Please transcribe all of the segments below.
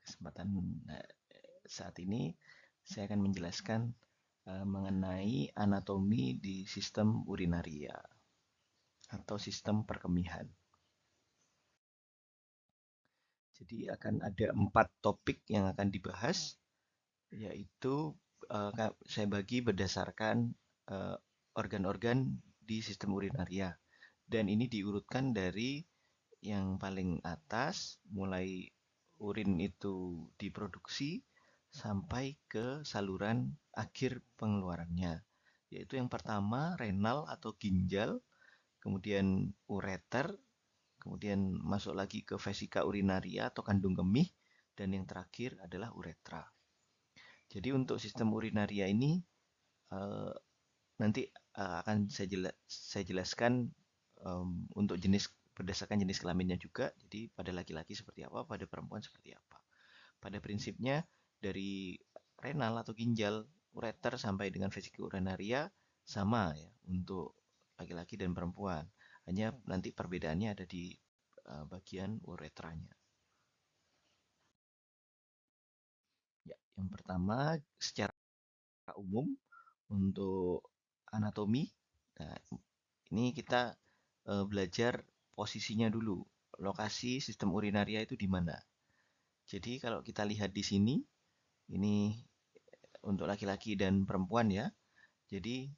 kesempatan saat ini saya akan menjelaskan mengenai anatomi di sistem urinaria atau sistem perkemihan. Jadi akan ada 4 topik yang akan dibahas, yaitu saya bagi berdasarkan organ-organ di sistem urinaria. Dan ini diurutkan dari yang paling atas, mulai urin itu diproduksi sampai ke saluran akhir pengeluarannya. Yaitu yang pertama renal atau ginjal, kemudian ureter, kemudian masuk lagi ke vesika urinaria atau kandung kemih, dan yang terakhir adalah uretra. Jadi untuk sistem urinaria ini nanti akan saya jelaskan untuk jenis berdasarkan jenis kelaminnya juga. Jadi pada laki-laki seperti apa, pada perempuan seperti apa. Pada prinsipnya dari renal atau ginjal, ureter sampai dengan vesika urinaria sama ya untuk laki-laki dan perempuan. Hanya nanti perbedaannya ada di bagian uretranya. Ya, yang pertama secara umum untuk anatomi. Nah, ini kita belajar posisinya dulu. Lokasi sistem urinaria itu di mana? Jadi kalau kita lihat di sini, ini untuk laki-laki dan perempuan ya. Jadi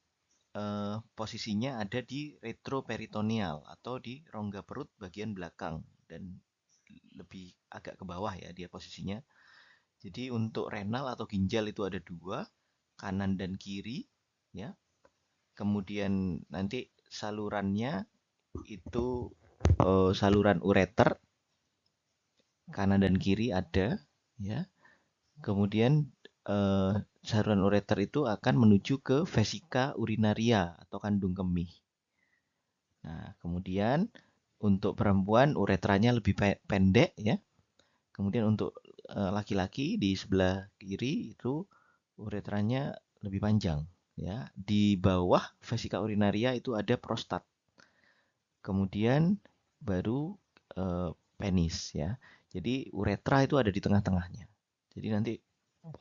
posisinya ada di retroperitoneal atau di rongga perut bagian belakang dan lebih agak ke bawah ya dia posisinya. Jadi untuk renal atau ginjal itu ada 2, kanan dan kiri ya. Kemudian nanti salurannya itu saluran ureter kanan dan kiri ada ya. Kemudian saluran ureter itu akan menuju ke vesika urinaria atau kandung kemih. Nah, kemudian untuk perempuan uretranya lebih pendek ya. Kemudian untuk laki-laki di sebelah kiri itu uretranya lebih panjang ya. Di bawah vesika urinaria itu ada prostat. Kemudian baru penis ya. Jadi uretra itu ada di tengah-tengahnya. Jadi nanti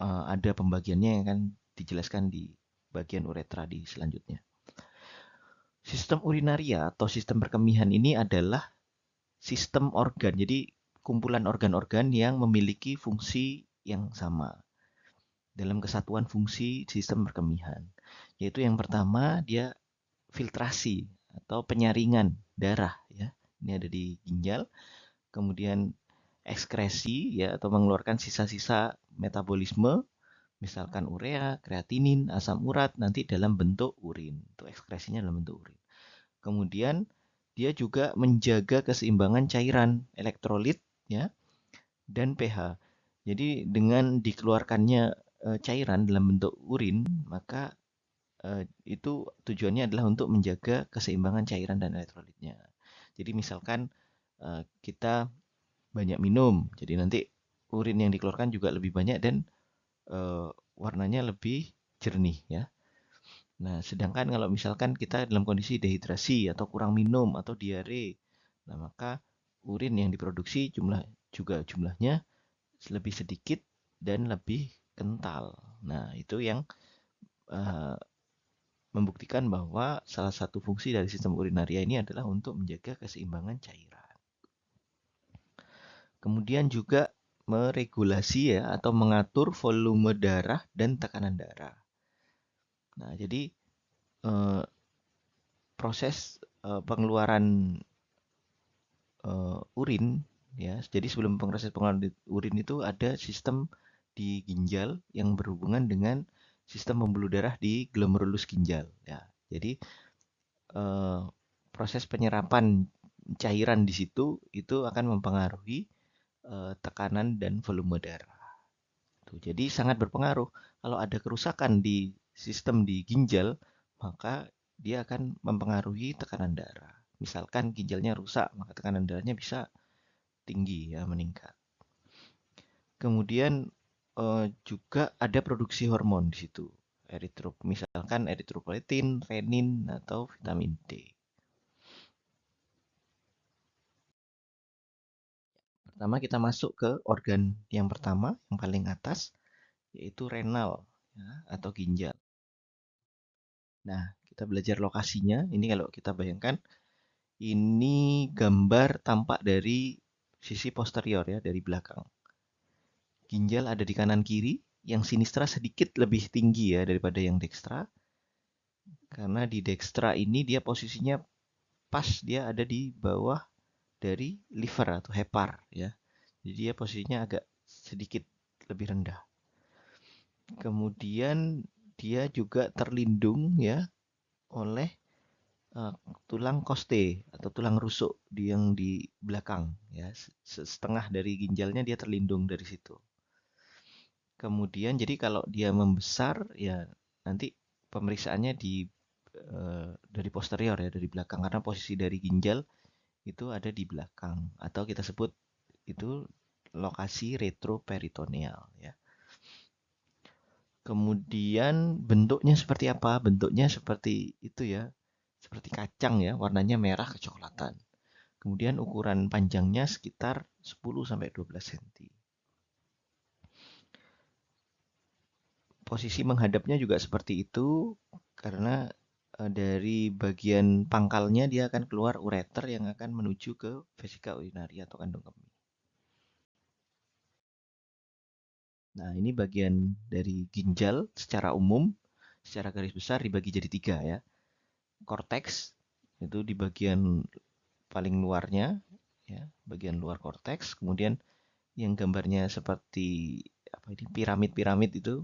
ada pembagiannya yang akan dijelaskan di bagian uretra di selanjutnya. Sistem urinaria atau sistem perkemihan ini adalah sistem organ. Jadi kumpulan organ-organ yang memiliki fungsi yang sama dalam kesatuan fungsi sistem perkemihan. Yaitu yang pertama dia filtrasi atau penyaringan darah ya. Ini ada di ginjal. Kemudian ekskresi ya atau mengeluarkan sisa-sisa metabolisme misalkan urea, kreatinin, asam urat nanti dalam bentuk urin. Itu ekskresinya dalam bentuk urin. Kemudian dia juga menjaga keseimbangan cairan, elektrolit ya dan pH. Jadi dengan dikeluarkannya cairan dalam bentuk urin, maka itu tujuannya adalah untuk menjaga keseimbangan cairan dan elektrolitnya. Jadi misalkan kita banyak minum, jadi nanti urin yang dikeluarkan juga lebih banyak dan warnanya lebih jernih ya. Nah, sedangkan kalau misalkan kita dalam kondisi dehidrasi atau kurang minum atau diare, nah maka urin yang diproduksi jumlahnya lebih sedikit dan lebih kental. Nah, itu yang membuktikan bahwa salah satu fungsi dari sistem urinaria ini adalah untuk menjaga keseimbangan cairan. Kemudian juga meregulasi ya atau mengatur volume darah dan tekanan darah. Nah, jadi proses pengeluaran urin ya. Jadi sebelum proses pengeluaran urin itu ada sistem di ginjal yang berhubungan dengan sistem pembuluh darah di glomerulus ginjal ya. Jadi proses penyerapan cairan di situ itu akan mempengaruhi tekanan dan volume darah. Jadi sangat berpengaruh. Kalau ada kerusakan di sistem di ginjal, maka dia akan mempengaruhi tekanan darah. Misalkan ginjalnya rusak, maka tekanan darahnya bisa tinggi ya, meningkat. Kemudian juga ada produksi hormon di situ. Misalkan eritropoietin, renin atau vitamin D. Pertama kita masuk ke organ yang pertama, yang paling atas, yaitu renal ya, atau ginjal. Nah, kita belajar lokasinya. Ini kalau kita bayangkan, ini gambar tampak dari sisi posterior ya, dari belakang. Ginjal ada di kanan kiri, yang sinistra sedikit lebih tinggi ya daripada yang dekstra. Karena di dekstra ini dia posisinya pas, dia ada di bawah dari liver atau hepar ya. Jadi dia posisinya agak sedikit lebih rendah. Kemudian dia juga terlindung ya oleh tulang koste atau tulang rusuk yang di belakang ya. Setengah dari ginjalnya dia terlindung dari situ. Kemudian jadi kalau dia membesar ya nanti pemeriksaannya dari posterior ya, dari belakang, karena posisi dari ginjal itu ada di belakang atau kita sebut itu lokasi retroperitoneal ya. Kemudian bentuknya seperti apa? Bentuknya seperti itu ya. Seperti kacang ya, warnanya merah kecoklatan. Kemudian ukuran panjangnya sekitar 10 sampai 12 cm. Posisi menghadapnya juga seperti itu karena dari bagian pangkalnya dia akan keluar ureter yang akan menuju ke vesika urinaria atau kandung kemih. Nah, ini bagian dari ginjal secara umum, secara garis besar dibagi jadi tiga ya. Korteks itu di bagian paling luarnya, ya, bagian luar korteks. Kemudian yang gambarnya seperti apa ini piramid-piramid itu,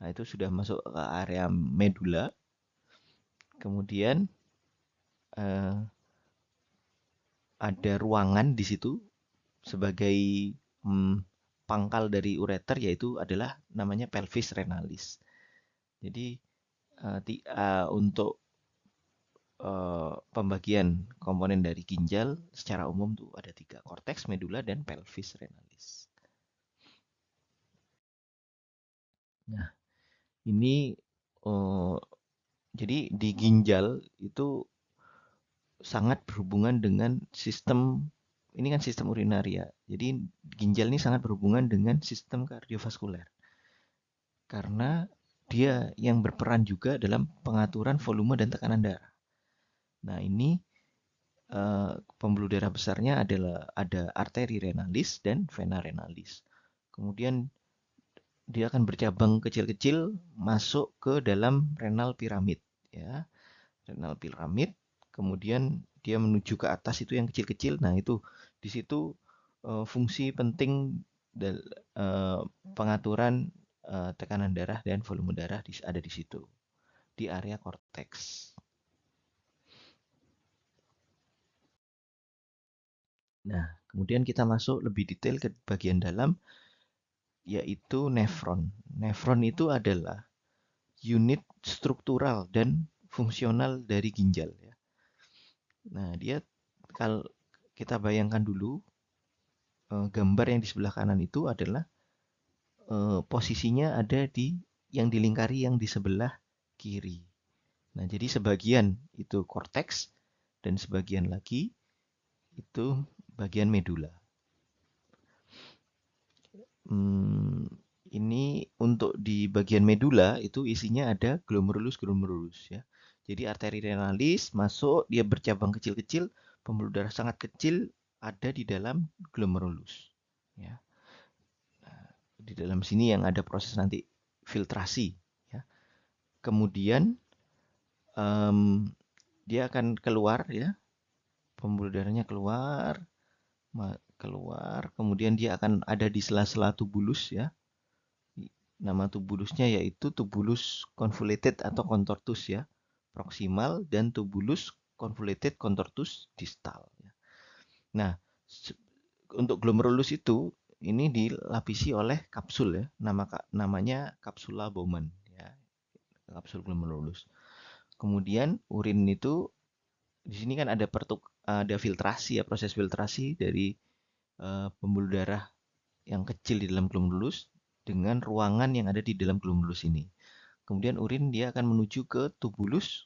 nah itu sudah masuk ke area medula. Kemudian eh, ada ruangan di situ sebagai hmm, pangkal dari ureter, yaitu adalah namanya pelvis renalis. Jadi untuk pembagian komponen dari ginjal secara umum tuh ada tiga, korteks, medula, dan pelvis renalis. Nah, ini uh, jadi di ginjal itu sangat berhubungan dengan sistem, ini kan sistem urinaria. Jadi ginjal ini sangat berhubungan dengan sistem kardiovaskuler karena dia yang berperan juga dalam pengaturan volume dan tekanan darah. Nah, ini pembuluh darah besarnya adalah ada arteri renalis dan vena renalis. Kemudian dia akan bercabang kecil-kecil masuk ke dalam renal piramid ya. Renal piramid, kemudian dia menuju ke atas itu yang kecil-kecil. Nah, itu di situ fungsi penting uh, pengaturan tekanan darah dan volume darah ada di situ, di area korteks. Nah, kemudian kita masuk lebih detail ke bagian dalam, yaitu nefron. Nefron itu adalah unit struktural dan fungsional dari ginjal ya. Nah, dia kalau kita bayangkan dulu gambar yang di sebelah kanan itu adalah posisinya ada di yang dilingkari yang di sebelah kiri. Nah, jadi sebagian itu korteks dan sebagian lagi itu bagian medula. Hmm, ini untuk di bagian medula itu isinya ada glomerulus ya. Jadi arteri renalis masuk, dia bercabang kecil-kecil, pembuluh darah sangat kecil ada di dalam glomerulus. Ya, di dalam sini yang ada proses nanti filtrasi. Ya. Kemudian um, dia akan keluar ya, pembuluh darahnya keluar, keluar, kemudian dia akan ada di sela-sela tubulus ya. Nama tubulusnya yaitu tubulus convoluted atau contortus ya, proximal, dan tubulus convoluted contortus distal. Ya. Nah, untuk glomerulus itu ini dilapisi oleh kapsul ya, namanya kapsula Bowman ya, kapsul glomerulus. Kemudian urin itu di sini kan ada filtrasi ya, proses filtrasi dari pembuluh darah yang kecil di dalam glomerulus dengan ruangan yang ada di dalam glomerulus ini. Kemudian urin dia akan menuju ke tubulus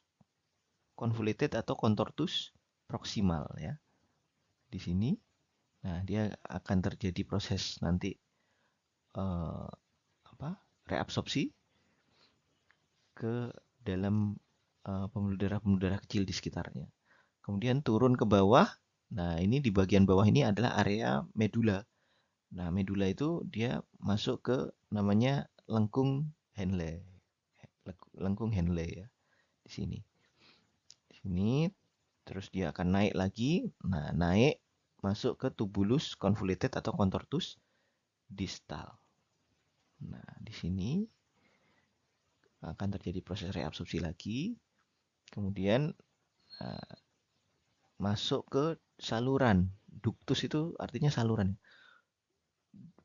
convoluted atau contortus proximal ya. Di sini. Nah, dia akan terjadi proses nanti reabsorpsi ke dalam pembuluh darah kecil di sekitarnya. Kemudian turun ke bawah. Nah, ini di bagian bawah ini adalah area medula. Nah, medula itu dia masuk ke namanya lengkung Henle. Lengkung Henle ya, di sini. Di sini terus dia akan naik lagi. Nah, naik masuk ke tubulus convoluted atau contortus distal. Nah, di sini akan terjadi proses reabsorpsi lagi. Kemudian masuk ke saluran. Ductus itu artinya saluran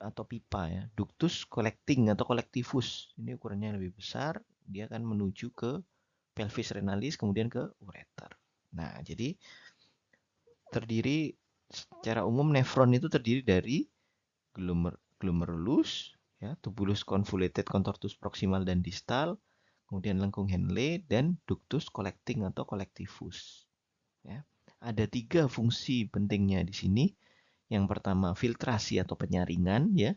atau pipa ya. Ductus collecting atau collectivus. Ini ukurannya lebih besar, dia akan menuju ke pelvis renalis kemudian ke ureter. Nah, jadi terdiri secara umum nefron itu terdiri dari glomerulus ya, tubulus convoluted contortus proximal dan distal, kemudian lengkung Henle dan ductus collecting atau collectivus. Ya. Ada 3 fungsi pentingnya di sini. Yang pertama filtrasi atau penyaringan ya,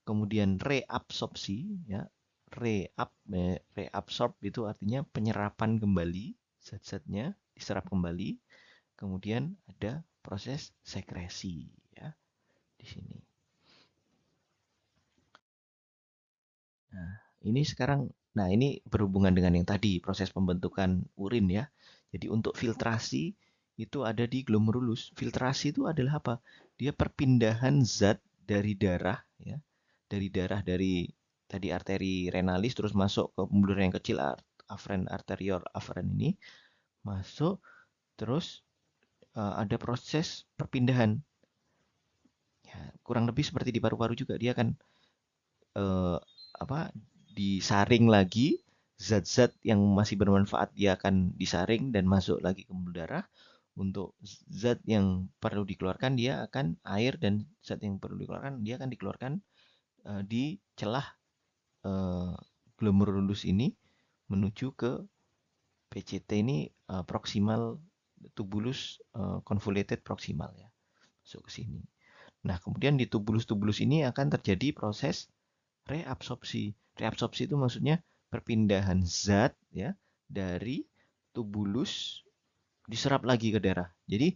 kemudian reabsorpsi ya. Reabsorb itu artinya penyerapan kembali, zat-zatnya diserap kembali. Kemudian ada proses sekresi ya di sini. Nah, ini berhubungan dengan yang tadi proses pembentukan urin ya. Jadi untuk filtrasi itu ada di glomerulus. Filtrasi itu adalah apa? Dia perpindahan zat dari darah ya. Dari tadi arteri renalis terus masuk ke pembuluh darah yang kecil aferen arterior aferen ini masuk terus ada proses perpindahan. Ya, kurang lebih seperti di paru-paru juga dia akan eh, disaring lagi zat-zat yang masih bermanfaat dia akan disaring dan masuk lagi ke pembuluh darah. Untuk zat yang perlu dikeluarkan dia akan air dan zat yang perlu dikeluarkan dia akan dikeluarkan di celah glomerulus ini menuju ke PCT ini proximal tubulus convoluted proximal ya masuk ke sini. Nah kemudian di tubulus-tubulus ini akan terjadi proses reabsorpsi. Reabsorpsi itu maksudnya perpindahan zat ya dari tubulus diserap lagi ke darah. Jadi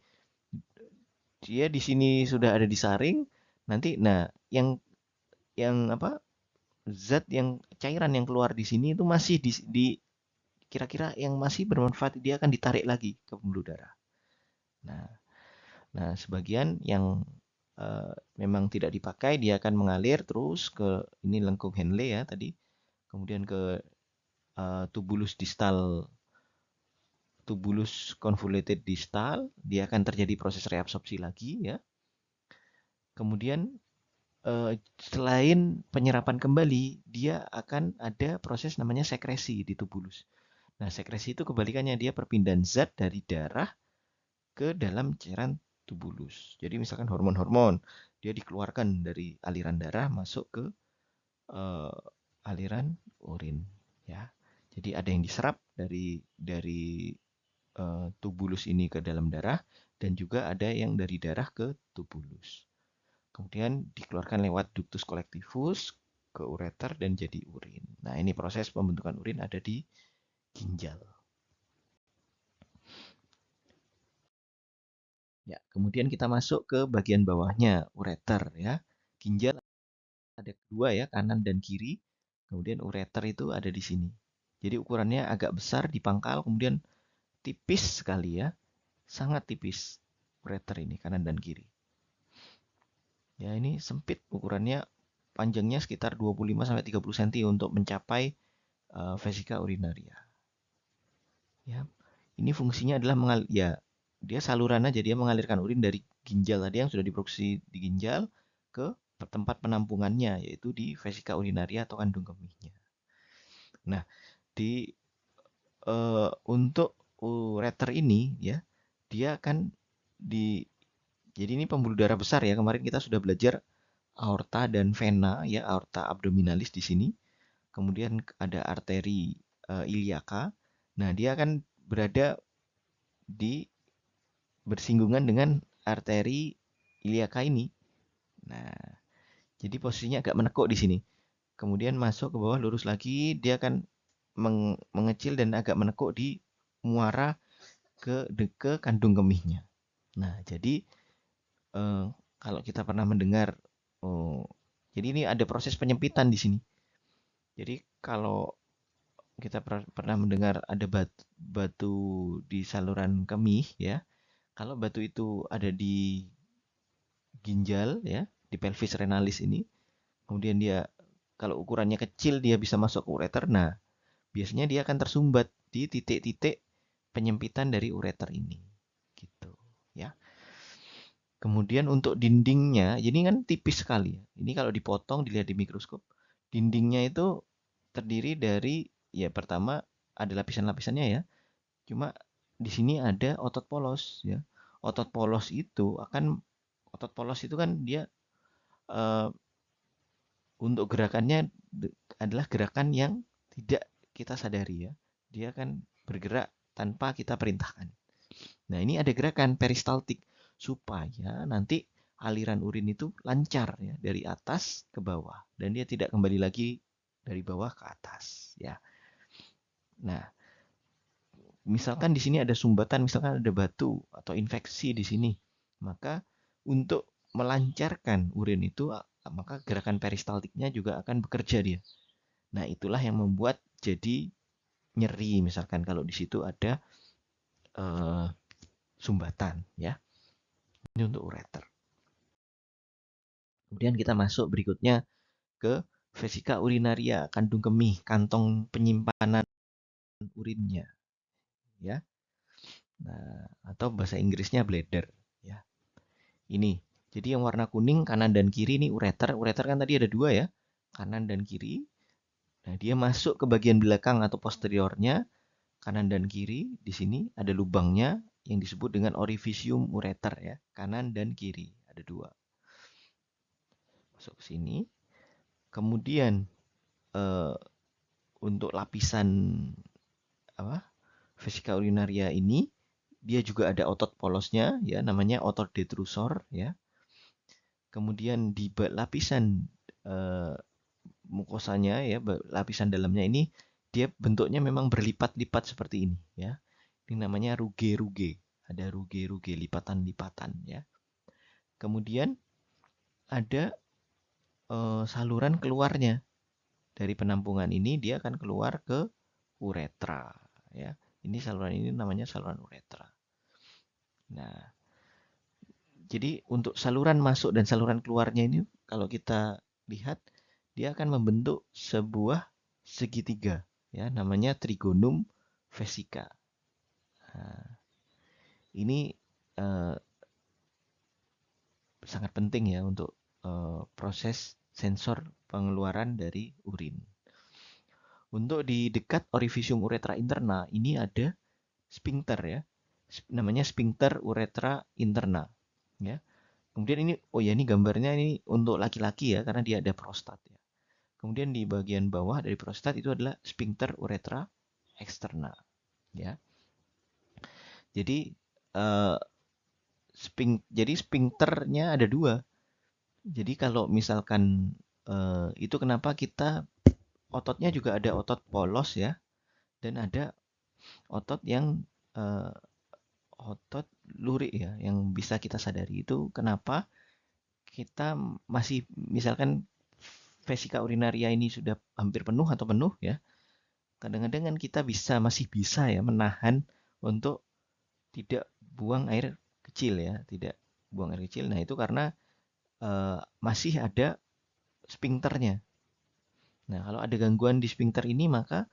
dia di sini sudah ada disaring, nanti yang apa zat yang cairan yang keluar di sini itu masih di kira-kira yang masih bermanfaat dia akan ditarik lagi ke pembuluh darah. Nah, nah sebagian yang memang tidak dipakai dia akan mengalir terus ke ini lengkung Henle ya tadi, kemudian ke tubulus distal, tubulus convoluted distal, dia akan terjadi proses reabsorpsi lagi ya. Kemudian selain penyerapan kembali, dia akan ada proses namanya sekresi di tubulus. Nah, sekresi itu kebalikannya, dia perpindahan zat dari darah ke dalam cairan tubulus. Jadi misalkan hormon-hormon, dia dikeluarkan dari aliran darah masuk ke aliran urin, ya. Jadi ada yang diserap dari tubulus ini ke dalam darah dan juga ada yang dari darah ke tubulus. Kemudian dikeluarkan lewat ductus collectivus ke ureter dan jadi urin. Nah, ini proses pembentukan urin ada di ginjal. Ya, kemudian kita masuk ke bagian bawahnya, ureter ya. Ginjal ada dua ya, kanan dan kiri. Kemudian ureter itu ada di sini. Jadi ukurannya agak besar di pangkal, kemudian tipis sekali ya. Sangat tipis ureter ini kanan dan kiri. Ya, ini sempit ukurannya, panjangnya sekitar 25 sampai 30 cm untuk mencapai vesika urinaria. Ya. Ini fungsinya adalah dia saluran aja, dia mengalirkan urin dari ginjal tadi yang sudah diproduksi di ginjal ke tempat penampungannya yaitu di vesika urinaria atau kandung kemihnya. Nah, untuk ureter ini ya, dia akan jadi ini pembuluh darah besar ya. Kemarin kita sudah belajar aorta dan vena ya, aorta abdominalis di sini. Kemudian ada arteri iliaka. Nah, dia akan berada di bersinggungan dengan arteri iliaka ini. Nah, jadi posisinya agak menekuk di sini. Kemudian masuk ke bawah, lurus lagi, dia akan mengecil dan agak menekuk di muara ke kandung kemihnya. Nah, jadi kalau kita pernah mendengar, jadi ini ada proses penyempitan di sini. Jadi kalau kita pernah mendengar ada batu di saluran kemih ya, kalau batu itu ada di ginjal ya, di pelvis renalis ini, kemudian dia kalau ukurannya kecil dia bisa masuk ke ureter. Nah, biasanya dia akan tersumbat di titik-titik penyempitan dari ureter ini. Gitu, ya. Kemudian untuk dindingnya, ini kan tipis sekali. Ini kalau dipotong dilihat di mikroskop, dindingnya itu terdiri dari ya pertama ada lapisan-lapisannya ya. Cuma di sini ada otot polos ya. Otot polos itu kan dia eh, untuk gerakannya adalah gerakan yang tidak kita sadari ya. Dia akan bergerak tanpa kita perintahkan. Nah, ini ada gerakan peristaltik supaya nanti aliran urin itu lancar ya dari atas ke bawah dan dia tidak kembali lagi dari bawah ke atas ya. Nah, misalkan di sini ada sumbatan, misalkan ada batu atau infeksi di sini, maka untuk melancarkan urin itu maka gerakan peristaltiknya juga akan bekerja dia. Nah, itulah yang membuat jadi nyeri misalkan kalau di situ ada eh, sumbatan ya. Ini untuk ureter. Kemudian kita masuk berikutnya ke vesika urinaria, kandung kemih, kantong penyimpanan urinnya ya. Nah, atau bahasa Inggrisnya bladder ya. Ini. Jadi yang warna kuning kanan dan kiri ini ureter. Ureter kan tadi ada dua ya, kanan dan kiri. Nah, dia masuk ke bagian belakang atau posteriornya, kanan dan kiri. Di sini ada lubangnya yang disebut dengan orifisium ureter ya, kanan dan kiri. Ada dua. Masuk ke sini. Kemudian eh, untuk lapisan apa? Vesika urinaria ini dia juga ada otot polosnya ya, namanya otot detrusor ya. Kemudian di lapisan eh, mukosanya ya, lapisan dalamnya ini dia bentuknya memang berlipat-lipat seperti ini ya. Ini namanya ruge-ruge. Ada ruge-ruge, lipatan-lipatan ya. Kemudian ada saluran keluarnya. Dari penampungan ini dia akan keluar ke uretra ya. Ini saluran ini namanya saluran uretra. Nah, jadi untuk saluran masuk dan saluran keluarnya ini kalau kita lihat dia akan membentuk sebuah segitiga ya, namanya trigonum vesica. Nah, ini eh, sangat penting ya untuk proses sensor pengeluaran dari urin. Untuk di dekat orifisium uretra interna ini ada sphincter ya, namanya sphincter uretra interna ya. Kemudian ini, oh ya ini gambarnya ini untuk laki-laki ya, karena dia ada prostat ya. Kemudian di bagian bawah dari prostat itu adalah sphincter uretra externa ya. Jadi eh, jadi sphincternya ada dua. Jadi kalau misalkan itu kenapa kita ototnya juga ada otot polos ya, dan ada otot yang eh, otot lurik ya, yang bisa kita sadari itu kenapa kita masih misalkan vesika urinaria ini sudah hampir penuh atau penuh ya, kadang-kadang kan kita masih bisa ya menahan untuk tidak buang air kecil ya, tidak buang air kecil. Nah itu karena masih ada sphincternya. Nah kalau ada gangguan di sphincter ini maka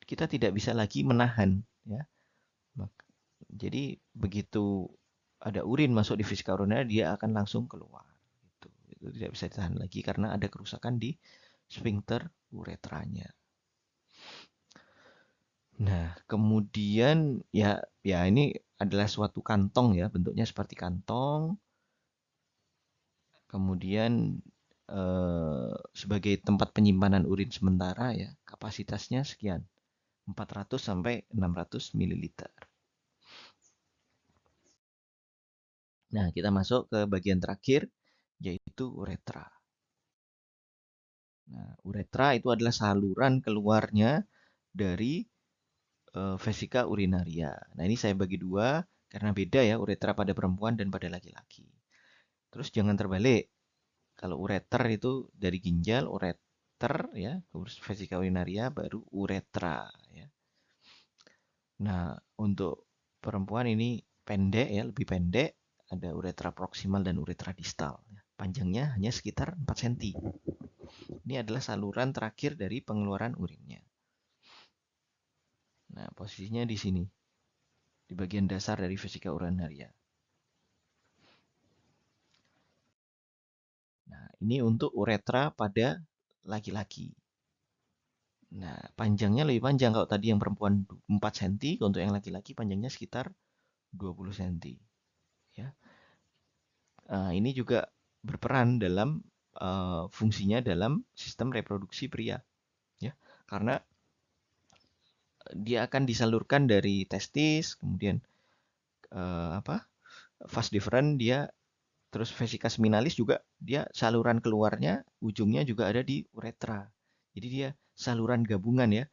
kita tidak bisa lagi menahan ya. Jadi begitu ada urin masuk di vesika urinaria dia akan langsung keluar. Itu tidak bisa ditahan lagi karena ada kerusakan di sphincter uretranya. Nah, kemudian ya ini adalah suatu kantong ya, bentuknya seperti kantong. Kemudian sebagai tempat penyimpanan urin sementara ya, kapasitasnya sekian, 400 sampai 600 ml. Nah, kita masuk ke bagian terakhir, yaitu uretra. Nah, uretra itu adalah saluran keluarnya dari vesika urinaria. Nah, ini saya bagi dua karena beda ya uretra pada perempuan dan pada laki-laki. Terus jangan terbalik. Kalau ureter itu dari ginjal, ureter ya, terus vesika urinaria baru uretra ya. Nah, untuk perempuan ini pendek ya, lebih pendek, ada uretra proksimal dan uretra distal. Panjangnya hanya sekitar 4 cm. Ini adalah saluran terakhir dari pengeluaran urinnya. Nah, posisinya di sini, di bagian dasar dari vesika urinaria. Nah, ini untuk uretra pada laki-laki. Nah, panjangnya lebih panjang kalau tadi yang perempuan 4 cm, untuk yang laki-laki panjangnya sekitar 20 cm. Ya. Ini juga berperan dalam fungsinya dalam sistem reproduksi pria, ya, karena dia akan disalurkan dari testis, kemudian apa, vas deferens dia, terus vesika seminalis juga dia saluran keluarnya ujungnya juga ada di uretra. Jadi dia saluran gabungan ya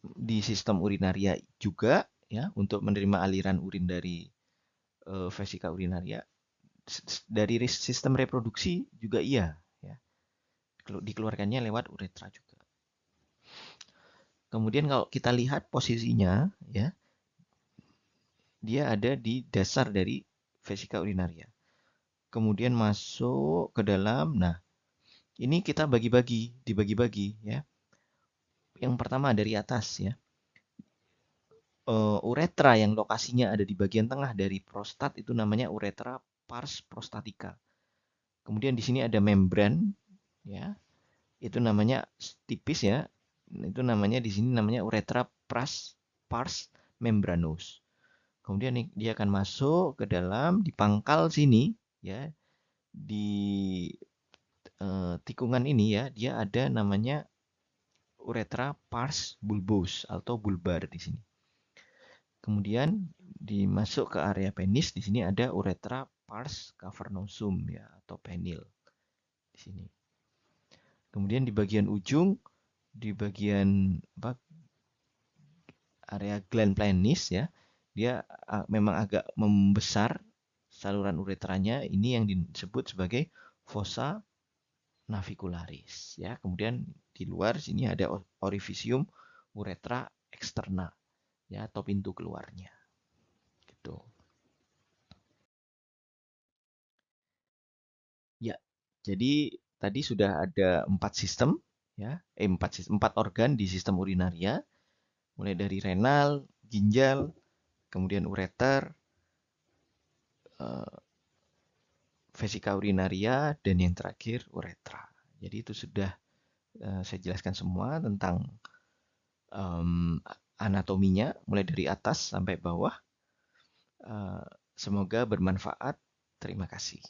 di sistem urinaria juga ya untuk menerima aliran urin dari vesika urinaria, dari sistem reproduksi juga iya ya. Dikeluarkannya lewat uretra juga. Kemudian kalau kita lihat posisinya ya, dia ada di dasar dari vesika urinaria. Kemudian masuk ke dalam. Nah, ini kita dibagi-bagi ya. Yang pertama dari atas ya. Uretra yang lokasinya ada di bagian tengah dari prostat itu namanya uretra pars prostatica. Kemudian di sini ada membran ya. Itu namanya tipis ya. Itu namanya di sini namanya uretra pars membranous. Kemudian dia akan masuk ke dalam di pangkal sini ya, di tikungan ini ya, dia ada namanya uretra pars bulbous atau bulbar di sini. Kemudian dimasuk ke area penis, di sini ada uretra pars cavernosum ya atau penil di sini. Kemudian di bagian ujung, di bagian apa, area gland penis ya, dia memang agak membesar saluran uretranya, ini yang disebut sebagai fossa navicularis ya. Kemudian di luar sini ada orifisium uretra externa ya atau pintu keluarnya. Gitu. Ya. Jadi tadi sudah ada 4 sistem ya, empat organ di sistem urinaria, mulai dari renal, ginjal, kemudian ureter, vesika urinaria, dan yang terakhir uretra. Jadi itu sudah saya jelaskan semua tentang anatominya, mulai dari atas sampai bawah. Semoga bermanfaat. Terima kasih.